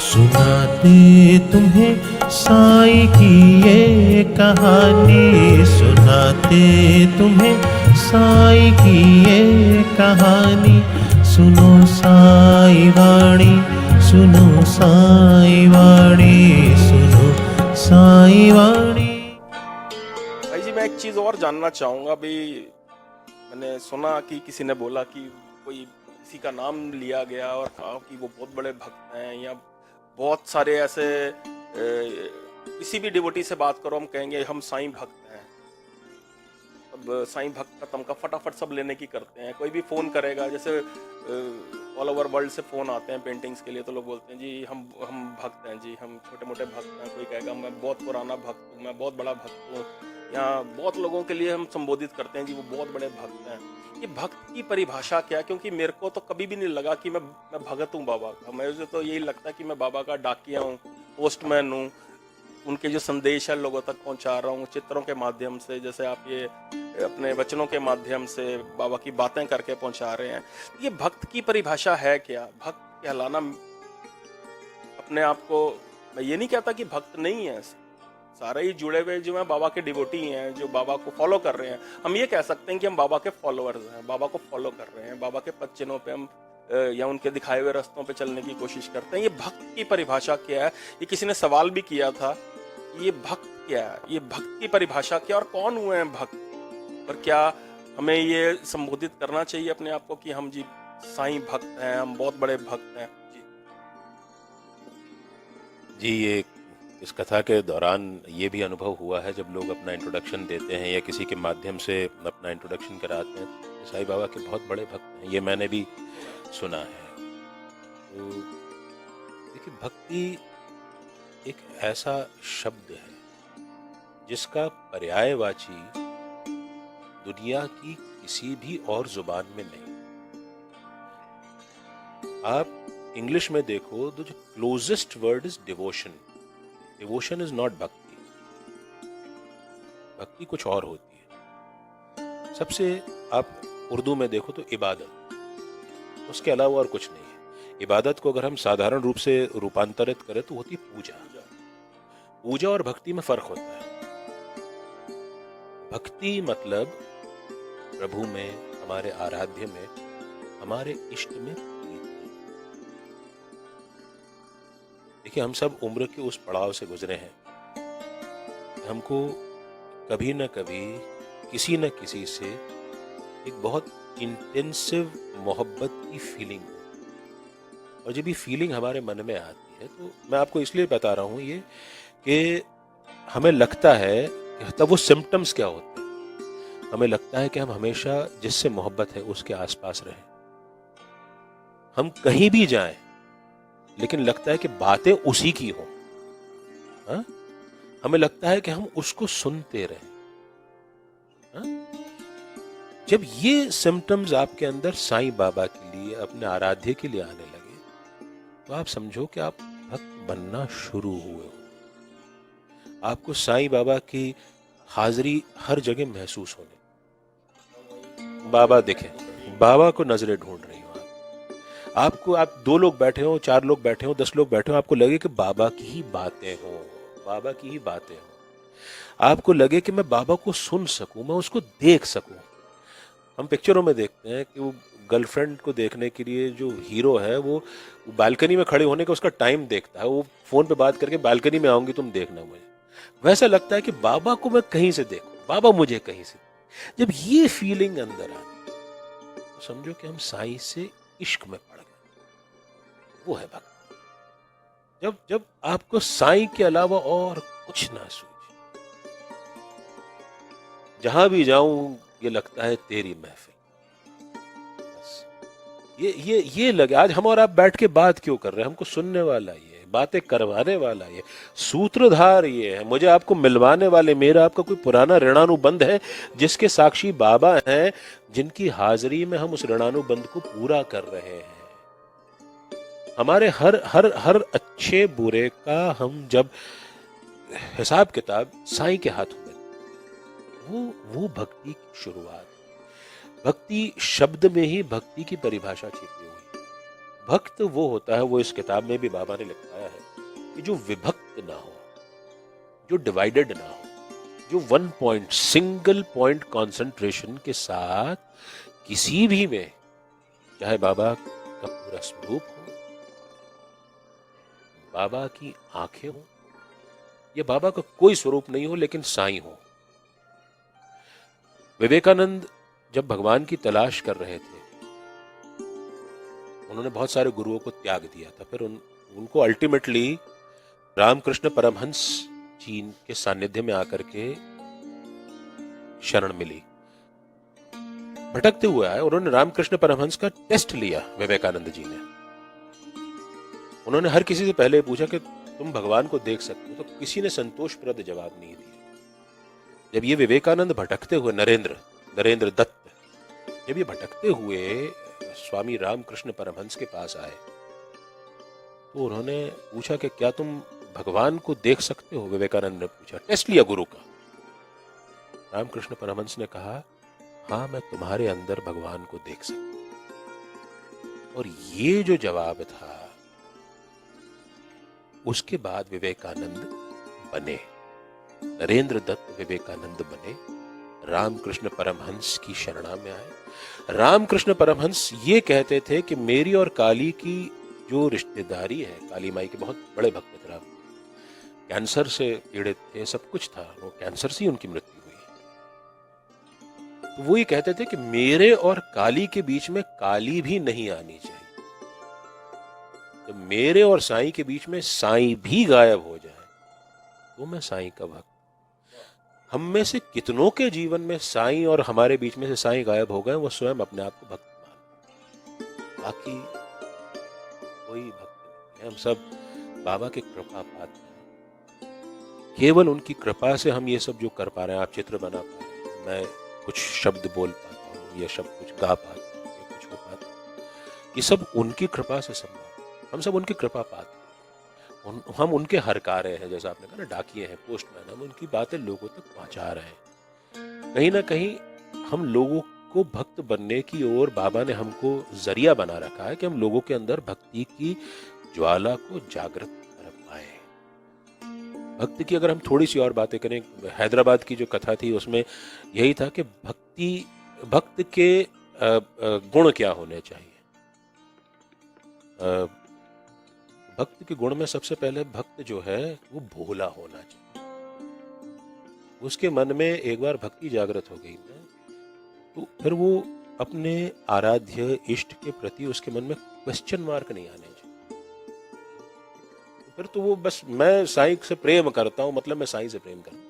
सुनाते तुम्हें साईं की ये कहानी, सुनाते तुम्हें साईं की ये कहानी। सुनो साईं वाणी, सुनो साईं वाणी, सुनो साईं वाणी। भाई जी, मैं एक चीज़ और जानना चाहूँगा भाई। मैंने सुना कि किसी ने बोला कि कोई किसी का नाम लिया गया और कहा कि वो बहुत बड़े भक्त हैं, या बहुत सारे ऐसे किसी भी डिवोटी से बात करो हम कहेंगे हम साईं भक्त हैं। अब साईं भक्त का तमका फटाफट सब लेने की करते हैं। कोई भी फ़ोन करेगा, जैसे ऑल ओवर वर्ल्ड से फ़ोन आते हैं पेंटिंग्स के लिए, तो लोग बोलते हैं जी हम भक्त हैं जी, हम छोटे मोटे भक्त हैं। कोई कहेगा मैं बहुत पुराना भक्त हूँ, मैं बहुत बड़ा भक्त हूँ। यहाँ बहुत लोगों के लिए हम संबोधित करते हैं जी वो बहुत बड़े भक्त हैं। ये भक्त की परिभाषा क्या है? क्योंकि मेरे को तो कभी भी नहीं लगा कि मैं भगत हूँ बाबा का। मुझे तो यही लगता है कि मैं बाबा का डाकिया हूँ, पोस्टमैन हूँ। उनके जो संदेश है लोगों तक पहुँचा रहा हूँ चित्रों के माध्यम से, जैसे आप ये अपने वचनों के माध्यम से बाबा की बातें करके पहुँचा रहे हैं। ये भक्त की परिभाषा है क्या? भक्त कहलाना अपने आप को, मैं ये नहीं कहता कि भक्त नहीं है, सारे ही जुड़े हुए जो हैं बाबा के डिवोटी हैं, जो बाबा को फॉलो कर रहे हैं। हम ये कह सकते हैं कि हम बाबा के फॉलोअर्स हैं, बाबा को फॉलो कर रहे हैं, बाबा के पद चिन्हों पे हम या उनके दिखाए हुए रास्तों पे चलने की कोशिश करते हैं। ये भक्त की परिभाषा क्या है? ये किसी ने सवाल भी किया था, ये भक्त क्या है, ये भक्त की परिभाषा क्या, और कौन हुए हैं भक्त, और क्या हमें ये संबोधित करना चाहिए अपने आप को कि हम जी साईं भक्त हैं, हम बहुत बड़े भक्त हैं जी। ये इस कथा के दौरान ये भी अनुभव हुआ है, जब लोग अपना इंट्रोडक्शन देते हैं या किसी के माध्यम से अपना इंट्रोडक्शन कराते हैं, तो साईं बाबा के बहुत बड़े भक्त हैं, ये मैंने भी सुना है। तो देखिए, भक्ति एक ऐसा शब्द है जिसका पर्यायवाची दुनिया की किसी भी और जुबान में नहीं। आप इंग्लिश में देखो तो जो closest word is devotion. Devotion is not भक्ति। भक्ति कुछ और होती है। सबसे आप उर्दू में देखो तो इबादत, उसके अलावा और कुछ नहीं है। इबादत को अगर हम साधारण रूप से रूपांतरित करें तो होती पूजा। पूजा और भक्ति में फर्क होता है। भक्ति मतलब प्रभु में, हमारे आराध्य में, हमारे इष्ट में। देखिए, हम सब उम्र के उस पड़ाव से गुजरे हैं, हमको कभी न कभी किसी न किसी से एक बहुत इंटेंसिव मोहब्बत की फीलिंग हो, और जब ये फीलिंग हमारे मन में आती है, तो मैं आपको इसलिए बता रहा हूँ ये कि हमें लगता है, तब वो सिम्टम्स क्या होते हैं। हमें लगता है कि हम हमेशा जिससे मोहब्बत है उसके आसपास रहें, हम कहीं भी जाएं, लेकिन लगता है कि बातें उसी की हों। हाँ? हमें लगता है कि हम उसको सुनते रहें। हाँ? जब ये सिम्टम्स आपके अंदर साईं बाबा के लिए, अपने आराध्य के लिए आने लगे, तो आप समझो कि आप भक्त बनना शुरू हुए हो। आपको साईं बाबा की हाजिरी हर जगह महसूस होने, बाबा दिखे, बाबा को नजरें ढूंढ रही हो आपको। आप 2 लोग बैठे हो, 4 लोग बैठे हो, 10 लोग बैठे हो, आपको लगे कि बाबा की ही बातें हो, बाबा की ही बातें हो। आपको लगे कि मैं बाबा को सुन सकूं, मैं उसको देख सकूं। हम पिक्चरों में देखते हैं कि वो गर्लफ्रेंड को देखने के लिए जो हीरो है वो बालकनी में खड़े होने का उसका टाइम देखता है, वो फोन पे बात करके बालकनी में आऊंगी तुम देखना मुझे। वैसा लगता है कि बाबा को मैं कहीं से देखूं, बाबा मुझे कहीं से। जब ये फीलिंग अंदर आती तो समझो कि हम साईं से इश्क में पड़ गए। वो है भक्त। जब आपको साईं के अलावा और कुछ ना सूझे, जहां भी जाऊं ये लगता है तेरी महफिल। बस ये लगे। आज हम और आप बैठ के बात क्यों कर रहे हैं? हमको सुनने वाला ये, बातें करवाने वाला ये, सूत्रधार ये है, मुझे आपको मिलवाने वाले, मेरा आपका कोई पुराना ऋणानुबंध है जिसके साक्षी बाबा हैं, जिनकी हाजिरी में हम उस ऋणानुबंध को पूरा कर रहे हैं। हमारे हर हर हर अच्छे बुरे का हम जब हिसाब किताब साईं के हाथों में, वो भक्ति की शुरुआत। भक्ति शब्द में ही भक्ति की परिभाषा छिपी हुई। भक्त वो होता है, वो इस किताब में भी बाबा ने लिखवाया है, कि जो विभक्त ना हो, जो डिवाइडेड ना हो, जो one point, single point concentration के साथ किसी भी में, चाहे बाबा का पूरा स्वरूप हो, बाबा की आंखें हो, या बाबा का कोई स्वरूप नहीं हो लेकिन साईं हो। विवेकानंद जब भगवान की तलाश कर रहे थे, उन्होंने बहुत सारे गुरुओं को त्याग दिया था, फिर उनको अल्टीमेटली रामकृष्ण परमहंस जी के सानिध्य में आकर के शरण मिली। भटकते हुए आए, उन्होंने रामकृष्ण परमहंस का टेस्ट लिया विवेकानंद जी ने। उन्होंने हर किसी से पहले पूछा कि तुम भगवान को देख सकते हो, तो किसी ने संतोषप्रद जवाब नहीं दिया। जब ये विवेकानंद भटकते हुए, नरेंद्र दत्त, जब ये भटकते हुए स्वामी रामकृष्ण परमहंस के पास आए, तो उन्होंने पूछा कि क्या तुम भगवान को देख सकते हो? विवेकानंद ने पूछा, टेस्ट लिया गुरु का। रामकृष्ण परमहंस ने कहा, हाँ, मैं तुम्हारे अंदर भगवान को देख सकता हूं। और ये जो जवाब था, उसके बाद विवेकानंद बने, नरेंद्र दत्त विवेकानंद बने, रामकृष्ण परमहंस की शरणा में आए। रामकृष्ण परमहंस ये कहते थे कि मेरी और काली की जो रिश्तेदारी है, काली माई के बहुत बड़े भक्त थे राम, कैंसर से पीड़ित थे, सब कुछ था, वो कैंसर से ही उनकी मृत्यु हुई। तो वो ये कहते थे कि मेरे और काली के बीच में काली भी नहीं आनी चाहिए। तो मेरे और साईं के बीच में साईं भी गायब हो जाए तो मैं साईं का भक्त। हम में से कितनों के जीवन में साईं और हमारे बीच में से साईं गायब हो गए, वो स्वयं अपने आप को भक्त मान, बाकी कोई भक्त नहीं है। हम सब बाबा के कृपा पात्र हैं, केवल उनकी कृपा से हम ये सब जो कर पा रहे हैं। आप चित्र बना पा रहे हैं, मैं कुछ शब्द बोल पाता हूँ, ये सब कुछ गा पाता हूँ, ये कुछ हो पाता है, ये सब उनकी कृपा से संभव। हम सब उनकी कृपा पाते हैं, हम उनके हरकारे हैं, जैसा आपने कहा ना, डाकिए हैं, पोस्टमैन। हम उनकी बातें लोगों तक पहुंचा रहे हैं। कहीं ना कहीं हम लोगों को भक्त बनने की ओर बाबा ने हमको जरिया बना रखा है कि हम लोगों के अंदर भक्ति की ज्वाला को जागृत कर पाए। भक्ति की अगर हम थोड़ी सी और बातें करें, हैदराबाद की जो कथा थी उसमें यही था कि भक्त के गुण क्या होने चाहिए। भक्त के गुण में सबसे पहले भक्त जो है वो भोला होना चाहिए। उसके मन में एक बार भक्ति जागृत हो गई ना, तो फिर वो अपने आराध्य इष्ट के प्रति उसके मन में क्वेश्चन मार्क नहीं आने चाहिए। फिर तो वो बस मैं साईं से प्रेम करता हूँ, मतलब मैं साईं से प्रेम करता हूँ।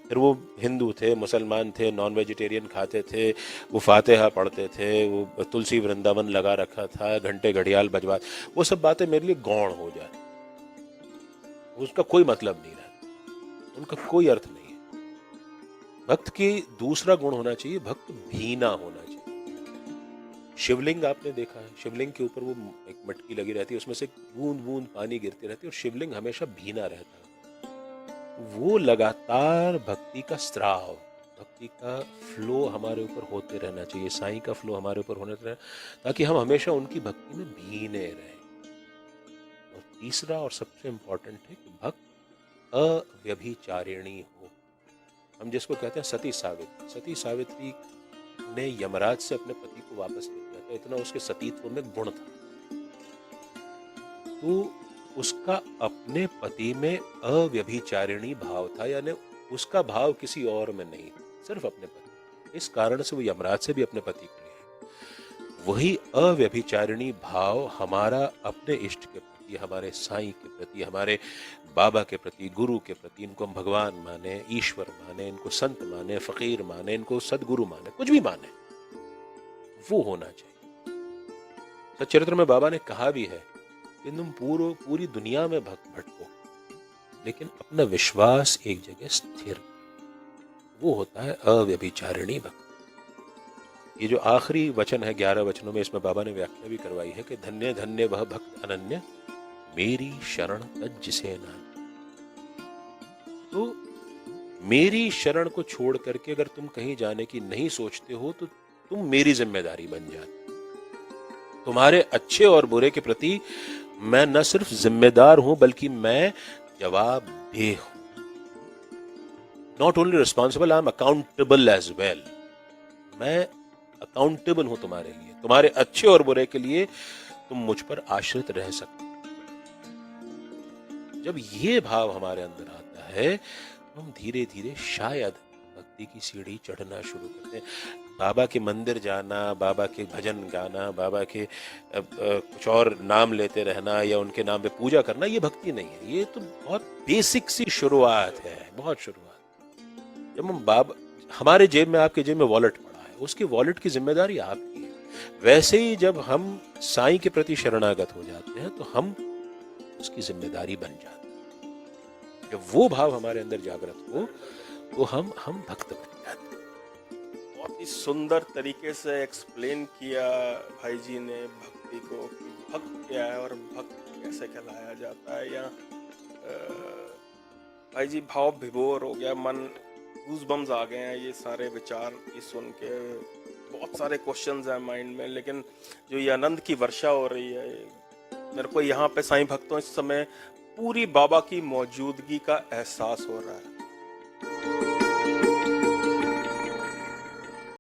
फिर वो हिंदू थे, मुसलमान थे, नॉन वेजिटेरियन खाते थे, वो फातिहा पढ़ते थे, वो तुलसी वृंदावन लगा रखा था, घंटे घड़ियाल बजवा, वो सब बातें मेरे लिए गौण हो जाए, उसका कोई मतलब नहीं रहा, उनका कोई अर्थ नहीं है। भक्त की दूसरा गुण होना चाहिए, भक्त भीना होना चाहिए। शिवलिंग आपने देखा है, शिवलिंग के ऊपर वो एक मटकी लगी रहती है, उसमें से बूंद बूंद पानी गिरती रहती है और शिवलिंग हमेशा भीना रहता है। वो लगातार भक्ति का स्राव, भक्ति का फ्लो हमारे ऊपर होते रहना चाहिए, साईं का फ्लो हमारे ऊपर होने रहना, ताकि हम हमेशा उनकी भक्ति में भीने रहें। और तीसरा और सबसे इंपॉर्टेंट है कि भक्त अव्यभिचारिणी हो। हम जिसको कहते हैं सती सावित्री, सती सावित्री ने यमराज से अपने पति को वापस ले लिया था, इतना उसके सतीत्व में गुण था। तो उसका अपने पति में अव्यभिचारिणी भाव था, यानी उसका भाव किसी और में नहीं, सिर्फ अपने पति। इस कारण से वो यमराज से भी अपने पति को लिए। वही अव्यभिचारिणी भाव हमारा अपने इष्ट के प्रति, हमारे साईं के प्रति, हमारे बाबा के प्रति, गुरु के प्रति, इनको हम भगवान माने, ईश्वर माने, इनको संत माने, फकीर माने, इनको सदगुरु माने, कुछ भी माने, वो होना चाहिए। सच्चरित्र में बाबा ने कहा भी है कि तुम पूरी दुनिया में भटको, लेकिन अपना विश्वास एक जगह स्थिर, वो होता है अव्यभिचारिणी भक्ति। ये जो आखिरी वचन है 11 वचनों में, इसमें बाबा ने व्याख्या भी करवाई है कि धन्य धन्य वह भक्त अनन्य, मेरी शरण तज जिसे नान्य। तो मेरी शरण को छोड़ करके अगर तुम कहीं जाने की नहीं सोचते हो तो तुम मेरी जिम्मेदारी बन जाती। तुम्हारे अच्छे और बुरे के प्रति मैं न सिर्फ जिम्मेदार हूं बल्कि मैं जवाबदेह हूं। Not only responsible, I am accountable as well. मैं अकाउंटेबल हूं तुम्हारे लिए, तुम्हारे अच्छे और बुरे के लिए तुम मुझ पर आश्रित रह सकते हो। जब ये भाव हमारे अंदर आता है तो हम धीरे धीरे शायद भक्ति की सीढ़ी चढ़ना शुरू करते हैं। बाबा के मंदिर जाना, बाबा के भजन गाना, बाबा के कुछ और नाम लेते रहना या उनके नाम पे पूजा करना, ये भक्ति नहीं है। ये तो बहुत बेसिक सी शुरुआत है, बहुत शुरुआत। जब हम बाबा, हमारे जेब में, आपके जेब में वॉलेट पड़ा है, उसके वॉलेट की जिम्मेदारी आपकी है। वैसे ही जब हम साईं के प्रति शरणागत हो जाते हैं तो हम उसकी जिम्मेदारी बन जाते हैं। जब वो भाव हमारे अंदर जागृत हो तो हम भक्त बन जाते हैं। बहुत ही सुंदर तरीके से एक्सप्लेन किया भाई जी ने भक्ति को, कि भक्त क्या है और भक्त कैसे कहलाया जाता है। या भाई जी भाव विभोर हो गया, मन गूज़बम्स आ गए हैं ये सारे विचार ये सुन के। बहुत सारे क्वेश्चंस हैं माइंड में, लेकिन जो ये आनंद की वर्षा हो रही है, मेरे को यहाँ पे साईं भक्तों इस समय पूरी बाबा की मौजूदगी का एहसास हो रहा है।